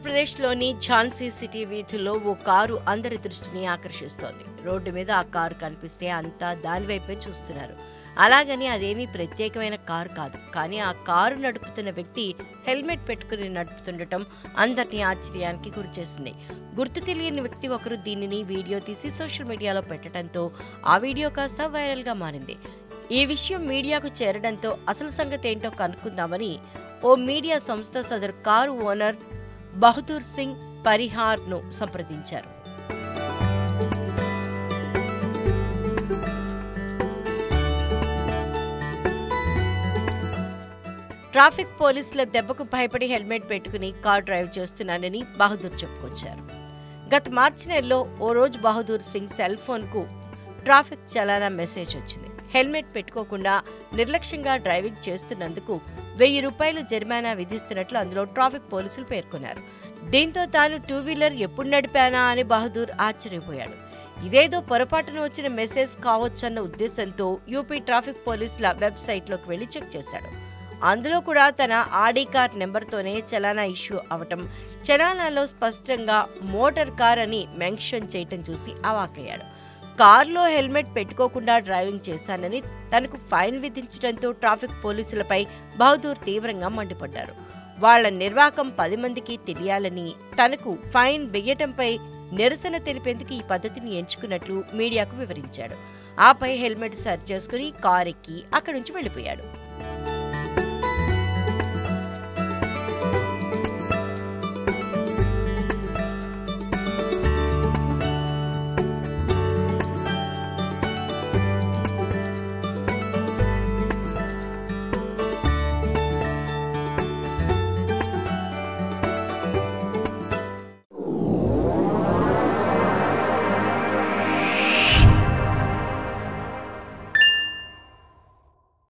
ఉత్తరప్రదేశ్లోని ఝాన్సీ సిటీ వీధుల్లో ఓ కారు అందరి దృష్టిని ఆకర్షిస్తోంది. రోడ్డు మీద ఆ కారు కనిపిస్తే అంతా దానివైపే చూస్తున్నారు. అలాగని అదేమీ ప్రత్యేకమైన కారు కాదు. కానీ ఆ కారు నడుపుతున్న వ్యక్తి హెల్మెట్ పెట్టుకుని నడుపుతుండటం అందరినీ ఆశ్చర్యానికి గురిచేసింది. గుర్తు తెలియని వ్యక్తి ఒకరు దీనిని వీడియో తీసి సోషల్ మీడియాలో పెట్టడంతో ఆ వీడియో కాస్త వైరల్గా మారింది. ఈ విషయం మీడియాకు చేరడంతో అసలు సంగతి ఏంటో కనుక్కుందామని ఓ మీడియా సంస్థ సదరు కారు ఓనర్ బహదూర్ సింగ్ పరిహార్ ను సంప్రదించారు. ట్రాఫిక్ పోలీసుల దెబ్బకు భయపడి హెల్మెట్ పెట్టుకుని కార్ డ్రైవ్ చేస్తున్నానని బహదూర్ చెప్పుకొచ్చారు. గత మార్చి నెలలో ఓ రోజు బహదూర్ సింగ్ సెల్ ఫోన్ కు ట్రాఫిక్ చలానా మెసేజ్ వచ్చింది. హెల్మెట్ పెట్టుకోకుండా నిర్లక్ష్యంగా డ్రైవింగ్ చేస్తున్నందుకు 1000 రూపాయలు జరిమానా విధిస్తున్నట్లు అందులో ట్రాఫిక్ పోలీసులు పేర్కొన్నారు. దీంతో తాను 2 వీలర్ ఎప్పుడు నడిపానా అని బహదూర్ ఆశ్చర్యపోయాడు. ఇదేదో పొరపాటున వచ్చిన మెసేజ్ కావచ్చన్న ఉద్దేశంతో యూపీ ట్రాఫిక్ పోలీసుల వెబ్సైట్లోకి వెళ్లి చెక్ చేశాడు. అందులో కూడా తన ఆడి కార్ నెంబర్తోనే చలానా ఇష్యూ అవటం, చలానాలో స్పష్టంగా మోటార్ కార్ అని మెన్షన్ చేయటం చూసి అవాక్కయ్యాడు. కారులో హెల్మెట్ పెట్టుకోకుండా డ్రైవింగ్ చేశానని తనకు ఫైన్ విధించడంతో ట్రాఫిక్ పోలీసులపై బహదూర్ తీవ్రంగా మండిపడ్డారు. వాళ్ల నిర్వాకం 10 మందికి తెలియాలని, తనకు ఫైన్ వెయ్యటంపై నిరసన తెలిపేందుకు ఈ పద్ధతిని ఎంచుకున్నట్లు మీడియాకు వివరించాడు. ఆపై హెల్మెట్ సర్చ్ చేసుకుని కారెక్కి అక్కడి నుంచి వెళ్లిపోయాడు.